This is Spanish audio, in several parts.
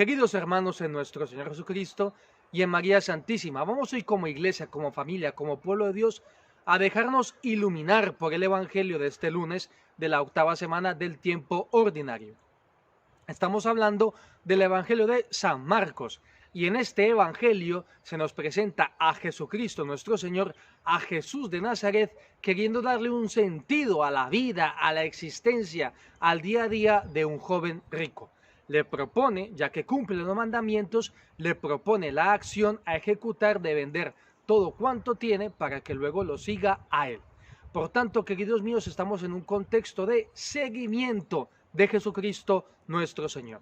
Queridos hermanos en nuestro Señor Jesucristo y en María Santísima, vamos hoy como iglesia, como familia, como pueblo de Dios, a dejarnos iluminar por el Evangelio de este lunes de la octava semana del tiempo ordinario. Estamos hablando del Evangelio de San Marcos, y en este Evangelio se nos presenta a Jesucristo nuestro Señor, a Jesús de Nazaret, queriendo darle un sentido a la vida, a la existencia, al día a día de un joven rico. Le propone, ya que cumple los mandamientos, le propone la acción a ejecutar de vender todo cuanto tiene para que luego lo siga a él. Por tanto, queridos míos, estamos en un contexto de seguimiento de Jesucristo nuestro Señor.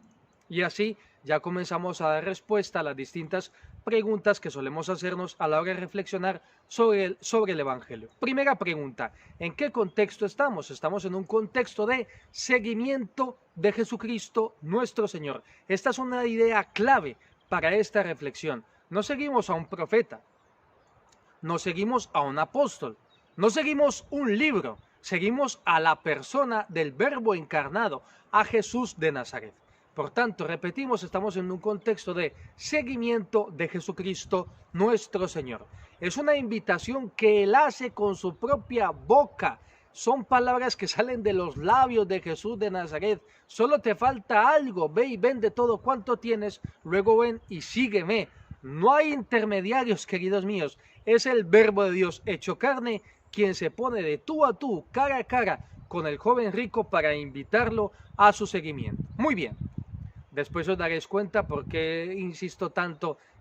Y así ya comenzamos a dar respuesta a las distintas preguntas que solemos hacernos a la hora de reflexionar sobre el Evangelio. Primera pregunta, ¿en qué contexto estamos? Estamos en un contexto de seguimiento de Jesucristo nuestro Señor. Esta es una idea clave para esta reflexión. No seguimos a un profeta, no seguimos a un apóstol, no seguimos un libro, seguimos a la persona del Verbo encarnado, a Jesús de Nazaret. Por tanto, repetimos, estamos en un contexto de seguimiento de Jesucristo nuestro Señor. Es una invitación que Él hace con su propia boca. Son palabras que salen de los labios de Jesús de Nazaret. Solo te falta algo, ve y vende todo cuanto tienes, luego ven y sígueme. No hay intermediarios, queridos míos. Es el Verbo de Dios hecho carne quien se pone de tú a tú, cara a cara, con el joven rico para invitarlo a su seguimiento. Muy bien. Después os daréis cuenta por qué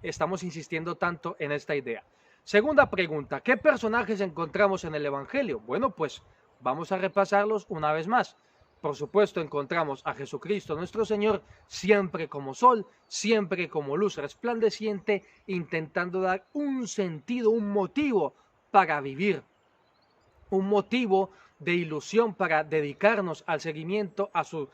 estamos insistiendo tanto en esta idea. Segunda pregunta, ¿qué personajes encontramos en el Evangelio? Bueno, pues vamos a repasarlos una vez más. Por supuesto, encontramos a Jesucristo nuestro Señor siempre como sol, siempre como luz resplandeciente, intentando dar un sentido, un motivo para vivir, un motivo de ilusión para dedicarnos al seguimiento, a su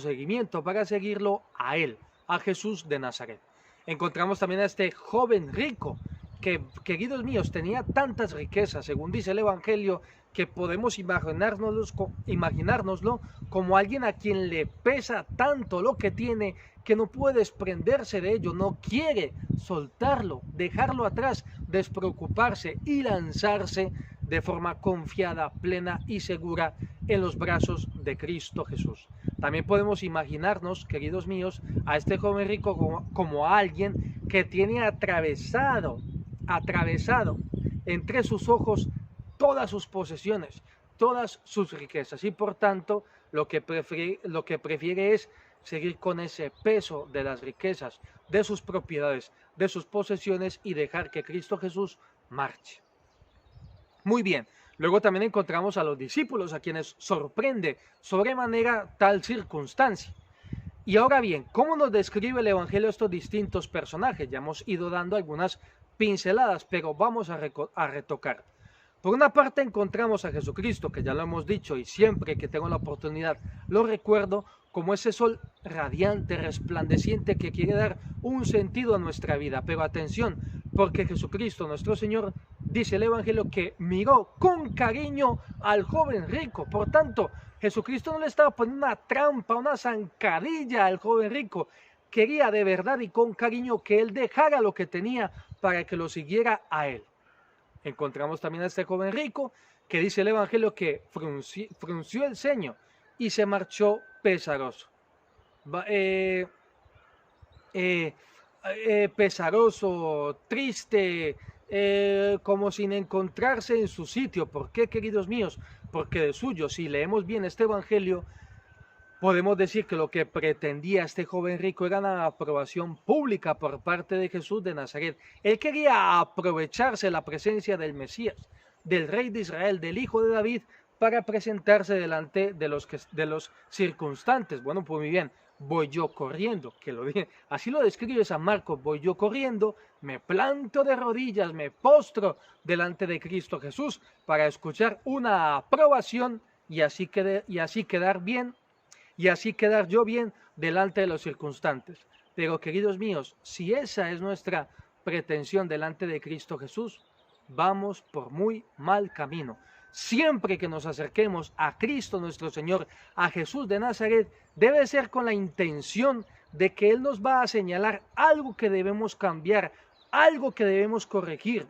seguimiento, para seguirlo a Él, a Jesús de Nazaret. Encontramos también a este joven rico que, queridos míos, tenía tantas riquezas, según dice el Evangelio, que podemos imaginárnoslo como alguien a quien le pesa tanto lo que tiene que no puede desprenderse de ello, no quiere soltarlo, dejarlo atrás, despreocuparse y lanzarse de forma confiada, plena y segura en los brazos de Cristo Jesús. También podemos imaginarnos, queridos míos, a este joven rico como alguien que tiene atravesado entre sus ojos todas sus posesiones, todas sus riquezas, y por tanto lo que prefiere es seguir con ese peso de las riquezas, de sus propiedades, de sus posesiones, y dejar que Cristo Jesús marche. Muy bien, luego también encontramos a los discípulos, a quienes sorprende sobremanera tal circunstancia. Y ahora bien, ¿cómo nos describe el Evangelio estos distintos personajes? Ya hemos ido dando algunas pinceladas, pero vamos a retocar. Por una parte encontramos a Jesucristo, que ya lo hemos dicho y siempre que tengo la oportunidad lo recuerdo, como ese sol radiante, resplandeciente, que quiere dar un sentido a nuestra vida. Pero atención, porque Jesucristo nuestro Señor, dice el Evangelio, que miró con cariño al joven rico. Por tanto, Jesucristo no le estaba poniendo una trampa, una zancadilla al joven rico. Quería de verdad y con cariño que él dejara lo que tenía para que lo siguiera a él. Encontramos también a este joven rico que dice el Evangelio que frunció el ceño y se marchó pesaroso. Pesaroso, triste, como sin encontrarse en su sitio. ¿Por qué, queridos míos? Porque de suyo, si leemos bien este Evangelio, podemos decir que lo que pretendía este joven rico era la aprobación pública por parte de Jesús de Nazaret. Él quería aprovecharse la presencia del Mesías, del Rey de Israel, del Hijo de David, para presentarse delante de los circunstantes. Bueno, pues muy bien, voy yo corriendo, así lo describe San Marcos, voy yo corriendo, me planto de rodillas, me postro delante de Cristo Jesús para escuchar una aprobación y así quedar bien. Y así quedar yo bien delante de los circunstantes. Pero, queridos míos, si esa es nuestra pretensión delante de Cristo Jesús, vamos por muy mal camino. Siempre que nos acerquemos a Cristo nuestro Señor, a Jesús de Nazaret, debe ser con la intención de que Él nos va a señalar algo que debemos cambiar, algo que debemos corregir,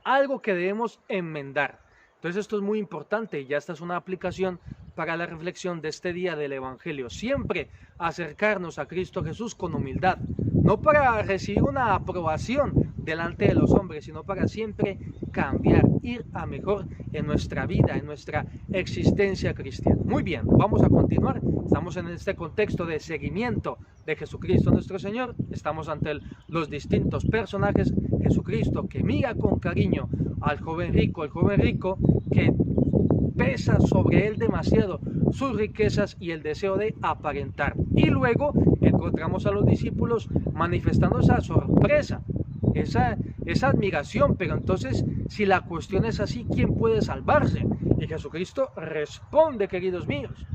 algo que debemos enmendar. Entonces esto es muy importante y ya esta es una aplicación para la reflexión de este día del Evangelio. Siempre acercarnos a Cristo Jesús con humildad, no para recibir una aprobación delante de los hombres, sino para siempre cambiar, ir a mejor en nuestra vida, en nuestra existencia cristiana. Muy bien, vamos a continuar. Estamos en este contexto de seguimiento de Jesucristo nuestro Señor. Estamos ante los distintos personajes. Jesucristo que mira con cariño al joven rico, el joven rico que pesa sobre él demasiado sus riquezas y el deseo de aparentar. Y luego encontramos a los discípulos manifestando esa sorpresa, esa admiración, pero entonces si la cuestión es así, ¿quién puede salvarse? Y Jesucristo responde, queridos míos,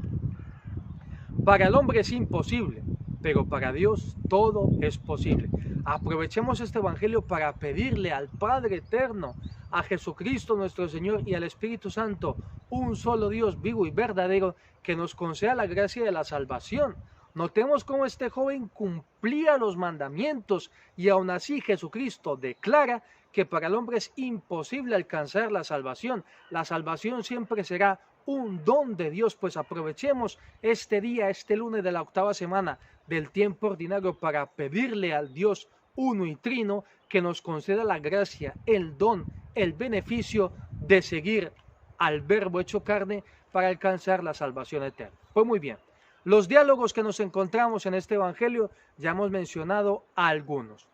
para el hombre es imposible, pero para Dios todo es posible. Aprovechemos este evangelio para pedirle al Padre eterno, a Jesucristo nuestro Señor y al Espíritu Santo, un solo Dios vivo y verdadero, que nos conceda la gracia de la salvación. Notemos cómo este joven cumplía los mandamientos y aún así Jesucristo declara que para el hombre es imposible alcanzar la salvación. La salvación siempre será un don de Dios, pues aprovechemos este día, este lunes de la octava semana del tiempo ordinario para pedirle al Dios uno y trino que nos conceda la gracia, el don, el beneficio de seguir al Verbo hecho carne para alcanzar la salvación eterna. Pues muy bien, los diálogos que nos encontramos en este evangelio ya hemos mencionado algunos.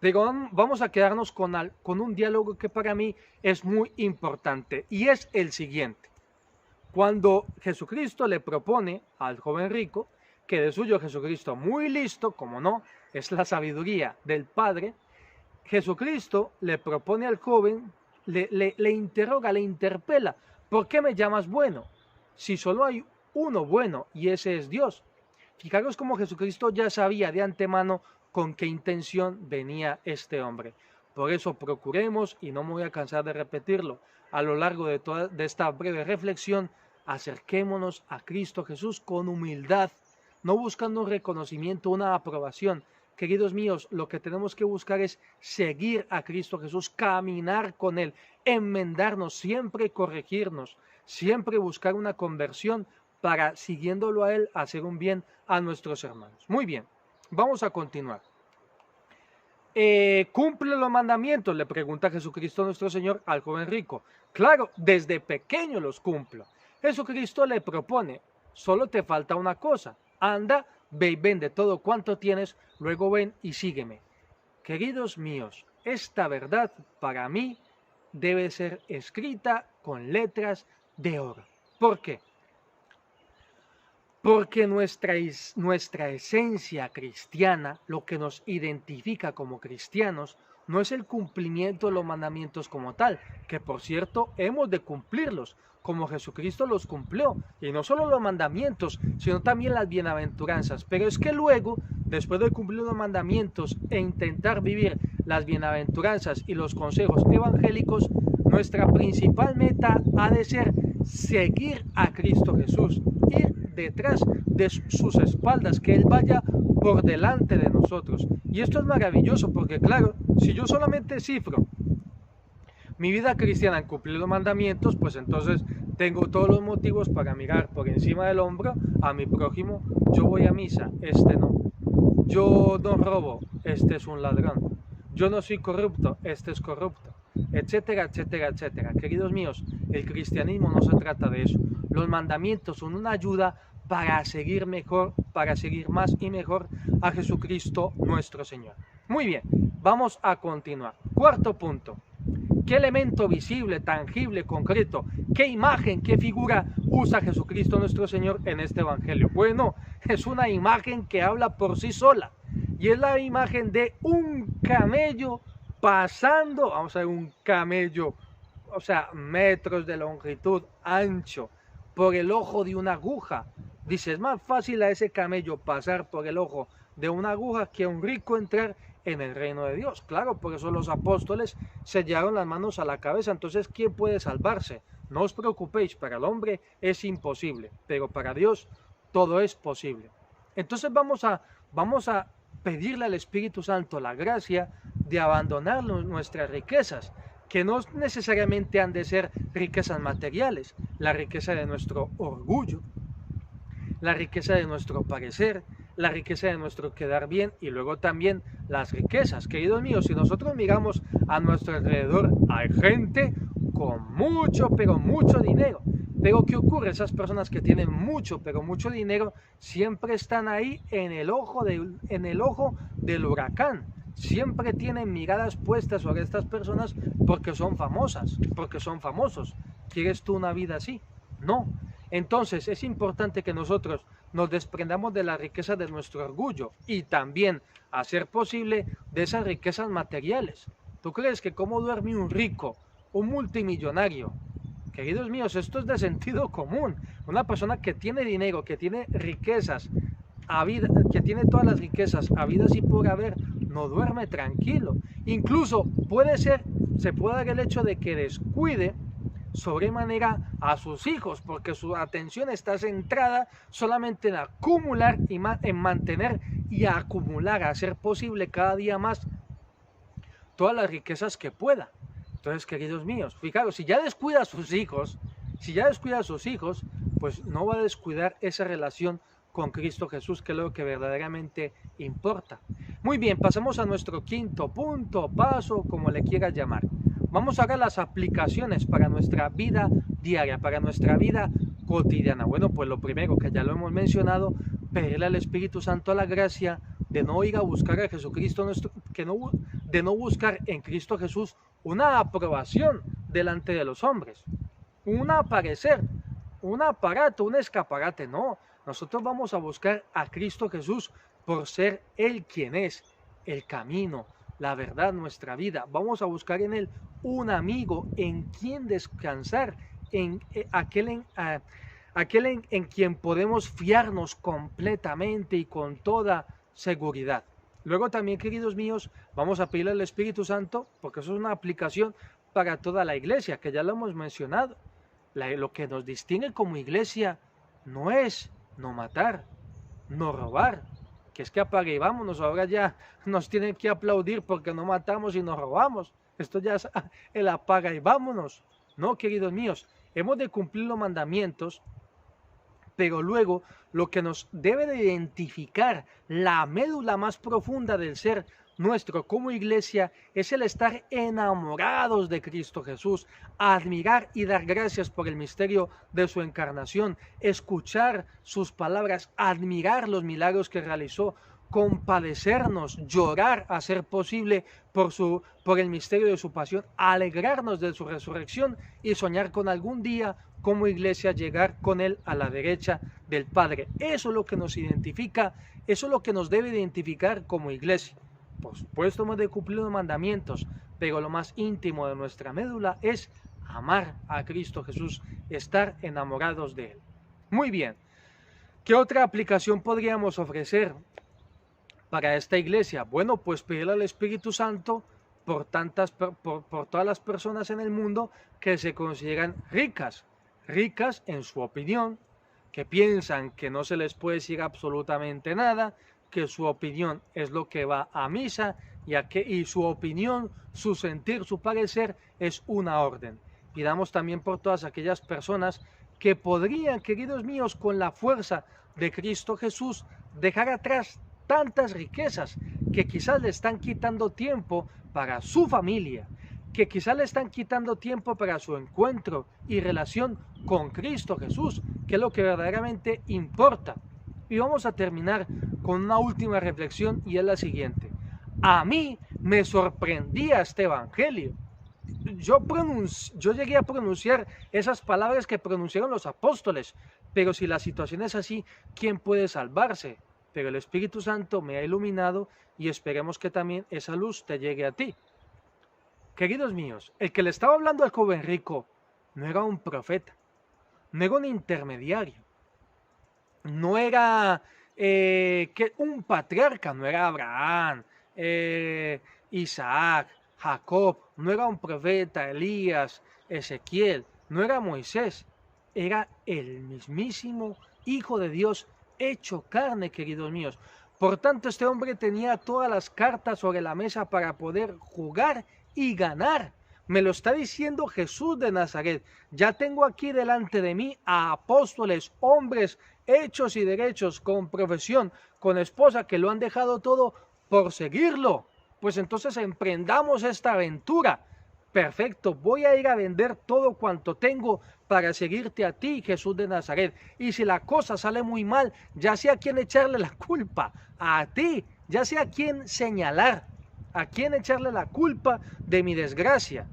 Pero vamos a quedarnos con un diálogo que para mí es muy importante y es el siguiente. Cuando Jesucristo le propone al joven rico, que de suyo Jesucristo muy listo, como no, es la sabiduría del Padre, Jesucristo le propone al joven, le interroga, le interpela, ¿por qué me llamas bueno? Si solo hay uno bueno y ese es Dios. Fijaros cómo Jesucristo ya sabía de antemano con qué intención venía este hombre. Por eso procuremos, y no me voy a cansar de repetirlo, a lo largo de toda esta breve reflexión, acerquémonos a Cristo Jesús con humildad, no buscando un reconocimiento, una aprobación. Queridos míos, lo que tenemos que buscar es seguir a Cristo Jesús, caminar con Él, enmendarnos, siempre corregirnos, siempre buscar una conversión para, siguiéndolo a Él, hacer un bien a nuestros hermanos. Muy bien, vamos a continuar. ¿Cumple los mandamientos?, le pregunta Jesucristo nuestro Señor al joven rico. Claro, desde pequeño los cumplo. Jesucristo le propone, solo te falta una cosa, anda, ve y vende todo cuanto tienes, luego ven y sígueme. Queridos míos, esta verdad para mí debe ser escrita con letras de oro. ¿Por qué? Porque nuestra esencia cristiana, lo que nos identifica como cristianos, no es el cumplimiento de los mandamientos como tal, que por cierto hemos de cumplirlos, como Jesucristo los cumplió, y no solo los mandamientos, sino también las bienaventuranzas. Pero es que luego, después de cumplir los mandamientos e intentar vivir las bienaventuranzas y los consejos evangélicos, nuestra principal meta ha de ser seguir a Cristo Jesús, ir detrás de sus espaldas, que Él vaya por delante de nosotros. Y esto es maravilloso porque, claro, si yo solamente cifro mi vida cristiana en cumplir los mandamientos, pues entonces tengo todos los motivos para mirar por encima del hombro a mi prójimo. Yo voy a misa, este no. Yo no robo, este es un ladrón. Yo no soy corrupto, este es corrupto, etcétera, etcétera, etcétera. Queridos míos, el cristianismo no se trata de eso. Los mandamientos son una ayuda para seguir mejor, para seguir más y mejor a Jesucristo nuestro Señor. Muy bien, vamos a continuar. Cuarto punto. ¿Qué elemento visible, tangible, concreto, qué imagen, qué figura usa Jesucristo nuestro Señor en este evangelio? Bueno, es una imagen que habla por sí sola y es la imagen de un camello pasando, vamos a ver, un camello, o sea, metros de longitud, ancho, por el ojo de una aguja. Dice, es más fácil a ese camello pasar por el ojo de una aguja que a un rico entrar en el reino de Dios. Claro, por eso los apóstoles se llevaron las manos a la cabeza. Entonces, ¿quién puede salvarse? No os preocupéis, para el hombre es imposible, pero para Dios todo es posible. Entonces vamos a pedirle al Espíritu Santo la gracia de abandonar nuestras riquezas, que no necesariamente han de ser riquezas materiales, la riqueza de nuestro orgullo, la riqueza de nuestro parecer, la riqueza de nuestro quedar bien y luego también las riquezas. Queridos míos, si nosotros miramos a nuestro alrededor, hay gente con mucho, pero mucho dinero. Pero ¿qué ocurre? Esas personas que tienen mucho, pero mucho dinero, siempre están ahí en el ojo del huracán. Siempre tienen miradas puestas sobre estas personas porque son famosas, porque son famosos. ¿Quieres tú una vida así? No. Entonces es importante que nosotros nos desprendamos de la riqueza de nuestro orgullo y también, a ser posible, de esas riquezas materiales. ¿Tú crees que cómo duerme un rico, un multimillonario? Queridos míos, esto es de sentido común. Una persona que tiene dinero, que tiene riquezas, que tiene todas las riquezas habidas y por haber, no duerme tranquilo. Incluso se puede dar el hecho de que descuide sobremanera a sus hijos, porque su atención está centrada solamente en acumular y en mantener y acumular, a hacer posible cada día más todas las riquezas que pueda. Entonces, queridos míos, fijaros, si ya descuida a sus hijos, pues no va a descuidar esa relación con Cristo Jesús, que es lo que verdaderamente importa. Muy bien, pasamos a nuestro quinto punto, paso, como le quieras llamar. Vamos a ver las aplicaciones para nuestra vida diaria, para nuestra vida cotidiana. Bueno, pues lo primero, que ya lo hemos mencionado, pedirle al Espíritu Santo la gracia de no ir a buscar a Jesucristo, de no buscar en Cristo Jesús una aprobación delante de los hombres, un aparecer, un aparato, un escaparate. No, nosotros vamos a buscar a Cristo Jesús por ser Él quien es, el camino, la verdad, nuestra vida. Vamos a buscar en Él un amigo en quien descansar, en aquel en quien podemos fiarnos completamente y con toda seguridad. Luego también, queridos míos, vamos a pedirle al Espíritu Santo, porque eso es una aplicación para toda la iglesia, que ya lo hemos mencionado. Lo que nos distingue como iglesia no es no matar, no robar, que es que apague y vámonos, ahora ya nos tienen que aplaudir porque no matamos y nos robamos. Esto ya es el apaga y vámonos. No, queridos míos, hemos de cumplir los mandamientos, pero luego lo que nos debe de identificar, la médula más profunda del ser nuestro como iglesia, es el estar enamorados de Cristo Jesús, admirar y dar gracias por el misterio de su encarnación, escuchar sus palabras, admirar los milagros que realizó, compadecernos, llorar a ser posible por el misterio de su pasión, alegrarnos de su resurrección y soñar con algún día como iglesia llegar con Él a la derecha del Padre. Eso es lo que nos identifica, eso es lo que nos debe identificar como iglesia. Por supuesto hemos de cumplir los mandamientos, pero lo más íntimo de nuestra médula es amar a Cristo Jesús, estar enamorados de Él. Muy bien, ¿qué otra aplicación podríamos ofrecer para esta iglesia? Bueno, pues pedirle al Espíritu Santo por todas las personas en el mundo que se consideran ricas en su opinión, que piensan que no se les puede decir absolutamente nada, que su opinión es lo que va a misa y su opinión, su sentir, su parecer es una orden. Pidamos también por todas aquellas personas que podrían, queridos míos, con la fuerza de Cristo Jesús, dejar atrás tantas riquezas que quizás le están quitando tiempo para su familia, que quizás le están quitando tiempo para su encuentro y relación con Cristo Jesús, que es lo que verdaderamente importa. Y vamos a terminar con una última reflexión y es la siguiente. A mí me sorprendía este evangelio. Yo llegué a pronunciar esas palabras que pronunciaron los apóstoles, pero si la situación es así, ¿quién puede salvarse? Pero el Espíritu Santo me ha iluminado y esperemos que también esa luz te llegue a ti. Queridos míos, el que le estaba hablando al joven rico no era un profeta, no era un intermediario, no era un patriarca, no era Abraham, Isaac, Jacob, no era un profeta, Elías, Ezequiel, no era Moisés, era el mismísimo Hijo de Dios hecho carne, queridos míos. Por tanto, este hombre tenía todas las cartas sobre la mesa para poder jugar y ganar. Me lo está diciendo Jesús de Nazaret. Ya tengo aquí delante de mí a apóstoles, hombres hechos y derechos, con profesión, con esposa, que lo han dejado todo por seguirlo. Pues entonces emprendamos esta aventura. Perfecto, voy a ir a vender todo cuanto tengo para seguirte a ti, Jesús de Nazaret. Y si la cosa sale muy mal, ya sé a quién echarle la culpa, a ti, ya sé a quién señalar, a quién echarle la culpa de mi desgracia.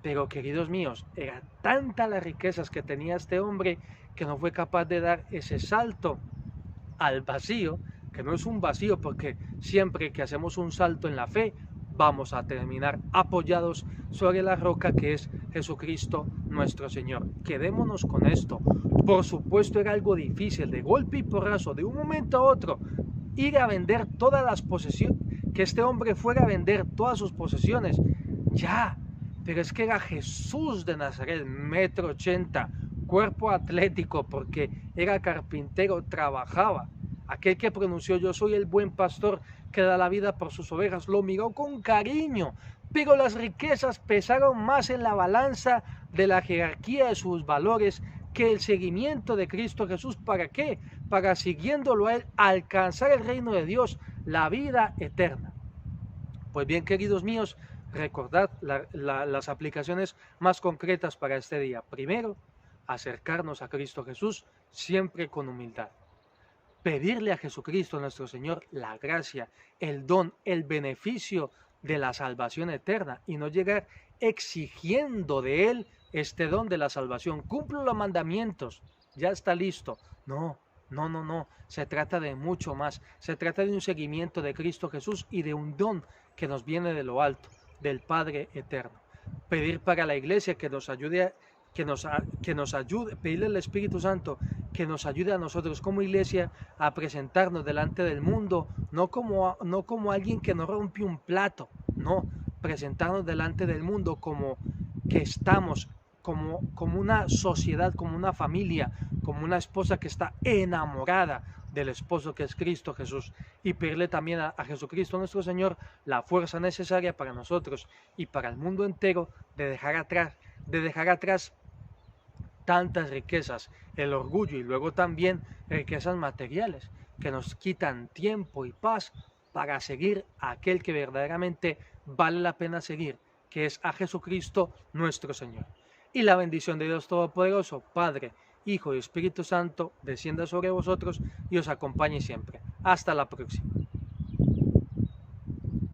Pero queridos míos, era tanta las riquezas que tenía este hombre que no fue capaz de dar ese salto al vacío, que no es un vacío porque siempre que hacemos un salto en la fe, vamos a terminar apoyados sobre la roca que es Jesucristo nuestro Señor. Quedémonos con esto. Por supuesto era algo difícil, de golpe y porrazo, de un momento a otro, ir a vender todas las posesiones, que este hombre fuera a vender todas sus posesiones, ya, pero es que era Jesús de Nazaret, 1,80 m, cuerpo atlético porque era carpintero, trabajaba. Aquel que pronunció yo soy el buen pastor que da la vida por sus ovejas, lo miró con cariño, pero las riquezas pesaron más en la balanza de la jerarquía de sus valores que el seguimiento de Cristo Jesús. ¿Para qué? Para, siguiéndolo a él, alcanzar el reino de Dios, la vida eterna. Pues bien, queridos míos, recordad las aplicaciones más concretas para este día. Primero, acercarnos a Cristo Jesús siempre con humildad. Pedirle a Jesucristo nuestro Señor la gracia, el don, el beneficio de la salvación eterna y no llegar exigiendo de Él este don de la salvación. Cumplo los mandamientos, ya está listo. No, no, no, no. Se trata de mucho más. Se trata de un seguimiento de Cristo Jesús y de un don que nos viene de lo alto, del Padre eterno. Pedir para la iglesia que nos ayude, que nos ayude, pedirle al Espíritu Santo que nos ayude a nosotros como iglesia a presentarnos delante del mundo, no como alguien que nos rompe un plato, no, presentarnos delante del mundo como que estamos, como una sociedad, como una familia, como una esposa que está enamorada del esposo que es Cristo Jesús, y pedirle también a Jesucristo nuestro Señor la fuerza necesaria para nosotros y para el mundo entero de dejar atrás tantas riquezas, el orgullo y luego también riquezas materiales que nos quitan tiempo y paz para seguir a aquel que verdaderamente vale la pena seguir, que es a Jesucristo nuestro Señor. Y la bendición de Dios Todopoderoso, Padre, Hijo y Espíritu Santo, descienda sobre vosotros y os acompañe siempre. Hasta la próxima.